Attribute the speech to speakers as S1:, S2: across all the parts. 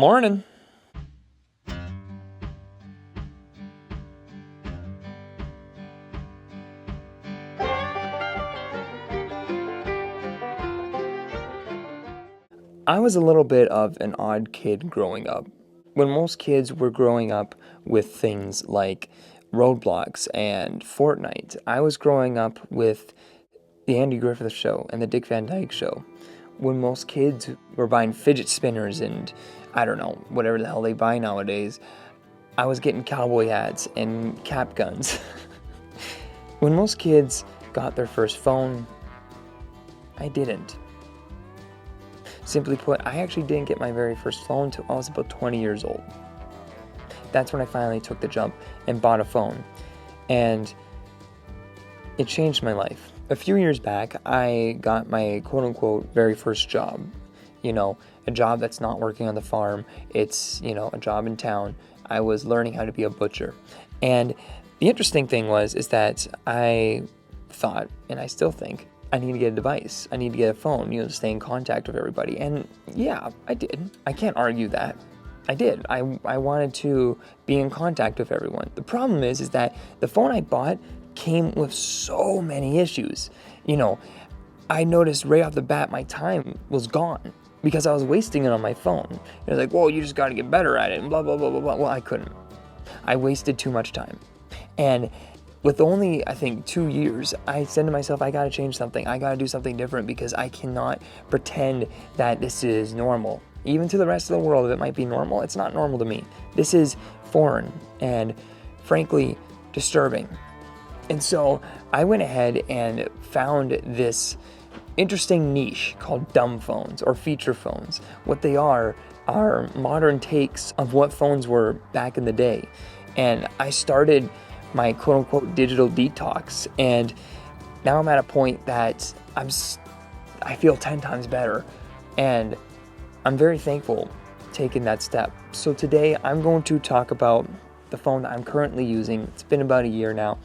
S1: Morning. I was a little bit of an odd kid growing up. When most kids were growing up with things like Roblox and Fortnite, I was growing up with the Andy Griffith Show and the Dick Van Dyke Show. When most kids were buying fidget spinners and, I don't know, whatever the hell they buy nowadays, I was getting cowboy hats and cap guns. When most kids got their first phone, I didn't. Simply put, I actually didn't get my very first phone until I was about 20 years old. That's when I finally took the jump and bought a phone. And it changed my life. A few years back, I got my quote-unquote very first job. You know, a job that's not working on the farm. It's, a job in town. I was learning how to be a butcher. And the interesting thing is that I thought, and I still think, I need to get a device. I need to get a phone, to stay in contact with everybody. And yeah, I did. I can't argue that. I did. I wanted to be in contact with everyone. The problem is that the phone I bought came with so many issues. I noticed right off the bat my time was gone because I was wasting it on my phone. It was like, well, you just got to get better at it and blah, blah, blah, blah, blah. Well, I couldn't. I wasted too much time. And with only, I think, 2 years, I said to myself, I gotta change something. I gotta do something different because I cannot pretend that this is normal. Even to the rest of the world, if it might be normal, it's not normal to me. This is foreign and, frankly, disturbing. And so I went ahead and found this interesting niche called dumb phones or feature phones. What they are modern takes of what phones were back in the day. And I started my quote-unquote digital detox, and now I'm at a point that I feel 10 times better, and I'm very thankful taking that step. So today I'm going to talk about the phone that I'm currently using. It's been about a year now.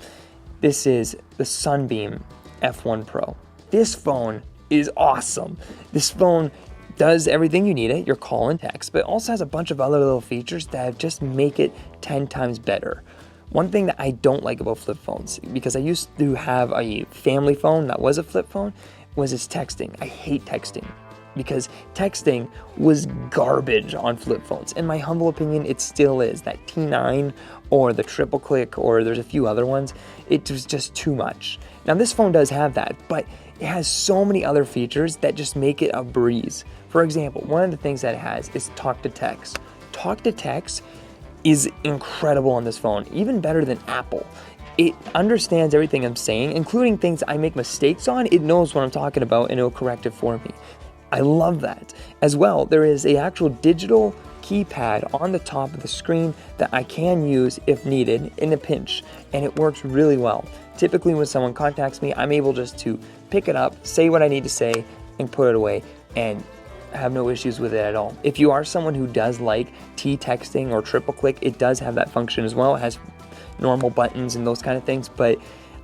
S1: This is the Sunbeam F1 Pro. This phone is awesome. This phone does everything you need it, your call and text, but it also has a bunch of other little features that just make it 10 times better. One thing that I don't like about flip phones, because I used to have a family phone that was a flip phone, was its texting. I hate texting because texting was garbage on flip phones. In my humble opinion, it still is. That T9 or the triple click, or there's a few other ones, it was just too much. Now this phone does have that, but it has so many other features that just make it a breeze. For example, one of the things that it has is talk to text. Talk to text is incredible on this phone, even better than Apple. It understands everything I'm saying, including things I make mistakes on. It knows what I'm talking about and it'll correct it for me. I love that. As well, there is an actual digital keypad on the top of the screen that I can use if needed in a pinch, and it works really well. Typically when someone contacts me, I'm able just to pick it up, say what I need to say, and put it away, and have no issues with it at all. If you are someone who does like T-texting or triple click, it does have that function as well. It has normal buttons and those kind of things, but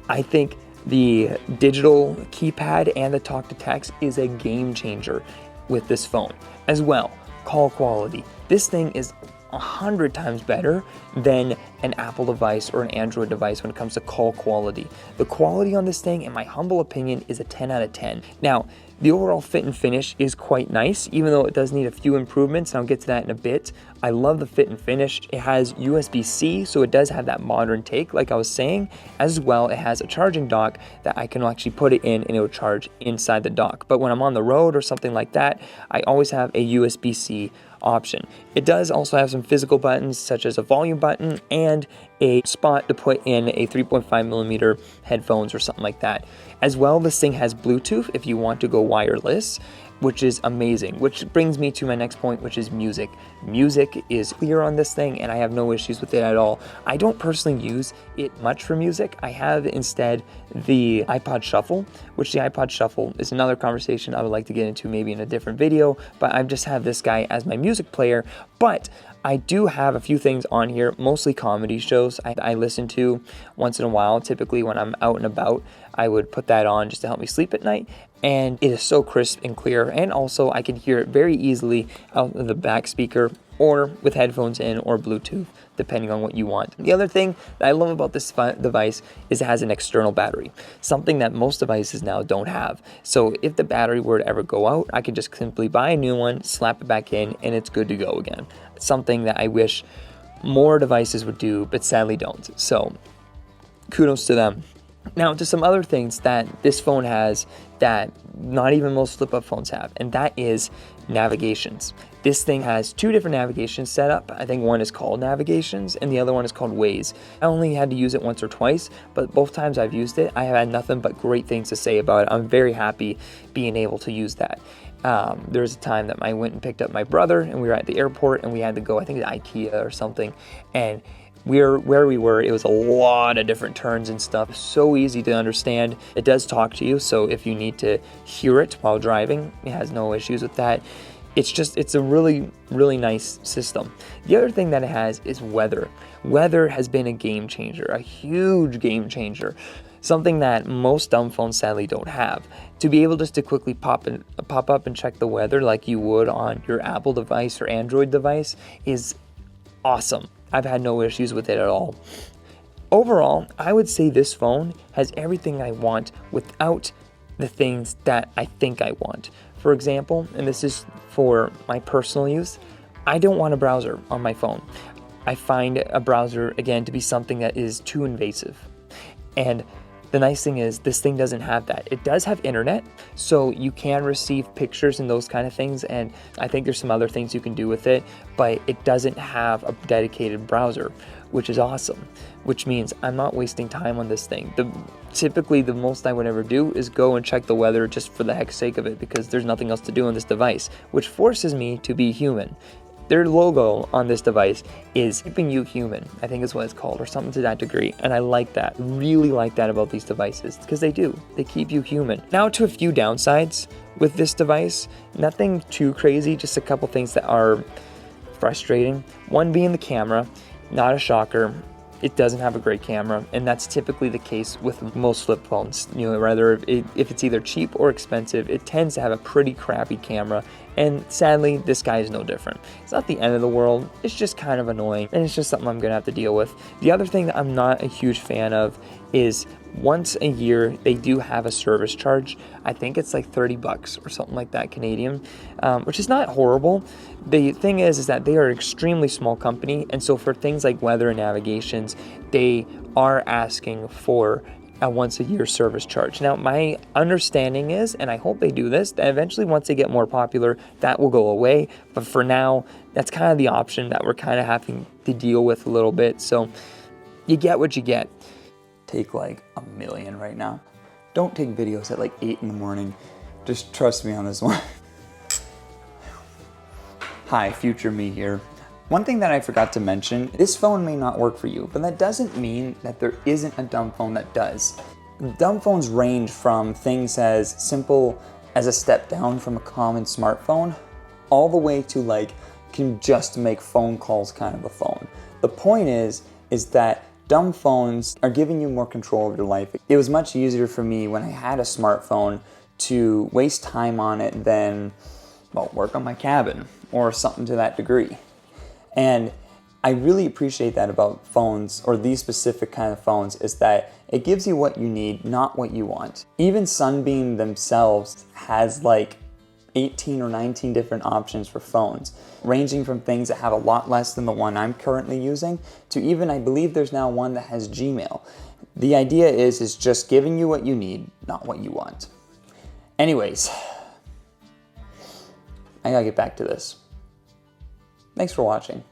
S1: I think the digital keypad and the talk to text is a game changer with this phone. As well, call quality. This thing is 100 times better than an Apple device or an Android device when it comes to call quality. The quality on this thing, in my humble opinion, is a 10 out of 10. Now, the overall fit and finish is quite nice, even though it does need a few improvements, and I'll get to that in a bit. I love the fit and finish. It has USB-C, so it does have that modern take, like I was saying. As well, it has a charging dock that I can actually put it in and it will charge inside the dock. But when I'm on the road or something like that, I always have a USB-C option. It does also have some physical buttons, such as a volume button and a spot to put in a 3.5mm headphones or something like that. As well, this thing has Bluetooth if you want to go wireless, which is amazing, which brings me to my next point, which is music. Music is clear on this thing and I have no issues with it at all. I don't personally use it much for music. I have instead the iPod Shuffle, which the iPod Shuffle is another conversation I would like to get into maybe in a different video, but I just have this guy as my music player. But I do have a few things on here, mostly comedy shows I listen to once in a while. Typically when I'm out and about, I would put that on just to help me sleep at night. And it is so crisp and clear, and also I can hear it very easily out of the back speaker or with headphones in or Bluetooth, depending on what you want. The other thing that I love about this device is it has an external battery, something that most devices now don't have. So if the battery were to ever go out, I could just simply buy a new one, slap it back in, and it's good to go again. Something that I wish more devices would do, but sadly don't. So kudos to them. Now to some other things that this phone has that not even most flip-up phones have, and that is navigations. This thing has two different navigations set up. I think one is called Navigations and the other one is called Waze. I only had to use it once or twice, but both times I've used it, I have had nothing but great things to say about it. I'm very happy being able to use that. There was a time that I went and picked up my brother and we were at the airport and we had to go, I think, to IKEA or something, and where we were, it was a lot of different turns and stuff. So easy to understand. It does talk to you, so if you need to hear it while driving, it has no issues with that. It's a really, really nice system. The other thing that it has is weather. Weather has been a game changer, a huge game changer. Something that most dumb phones sadly don't have. To be able just to quickly pop up and check the weather like you would on your Apple device or Android device is awesome. I've had no issues with it at all. Overall, I would say this phone has everything I want without the things that I think I want. For example, and this is for my personal use, I don't want a browser on my phone. I find a browser, again, to be something that is too invasive. And the nice thing is this thing doesn't have that. It does have internet, so you can receive pictures and those kind of things, and I think there's some other things you can do with it, but it doesn't have a dedicated browser, which is awesome, which means I'm not wasting time on this thing. Typically, the most I would ever do is go and check the weather just for the heck's sake of it, because there's nothing else to do on this device, which forces me to be human. Their logo on this device is keeping you human, I think is what it's called, or something to that degree. And I like that, really like that about these devices, because they do, they keep you human. Now to a few downsides with this device, nothing too crazy, just a couple things that are frustrating. One being the camera, not a shocker. It doesn't have a great camera, and that's typically the case with most flip phones. You know, if it's either cheap or expensive, it tends to have a pretty crappy camera, and sadly, this guy is no different. It's not the end of the world, it's just kind of annoying, and it's just something I'm gonna have to deal with. The other thing that I'm not a huge fan of is once a year, they do have a service charge. I think it's like $30 or something like that Canadian, which is not horrible. The thing is that they are an extremely small company, and so for things like weather and navigations, they are asking for a once a year service charge. Now, my understanding is, and I hope they do this, that eventually once they get more popular, that will go away. But for now, that's kind of the option that we're kind of having to deal with a little bit. So you get what you get. Take like a million right now. Don't take videos at like 8 in the morning. Just trust me on this one. Hi, future me here. One thing that I forgot to mention, this phone may not work for you, but that doesn't mean that there isn't a dumb phone that does. Dumb phones range from things as simple as a step down from a common smartphone, all the way to like, can just make phone calls kind of a phone. The point is that dumb phones are giving you more control over your life. It was much easier for me when I had a smartphone to waste time on it than, well, work on my cabin or something to that degree. And I really appreciate that about phones, or these specific kind of phones, is that it gives you what you need, not what you want. Even Sunbeam themselves has like 18 or 19 different options for phones, ranging from things that have a lot less than the one I'm currently using, to even, I believe there's now one that has Gmail. The idea is just giving you what you need, not what you want. Anyways, I gotta get back to this. Thanks for watching.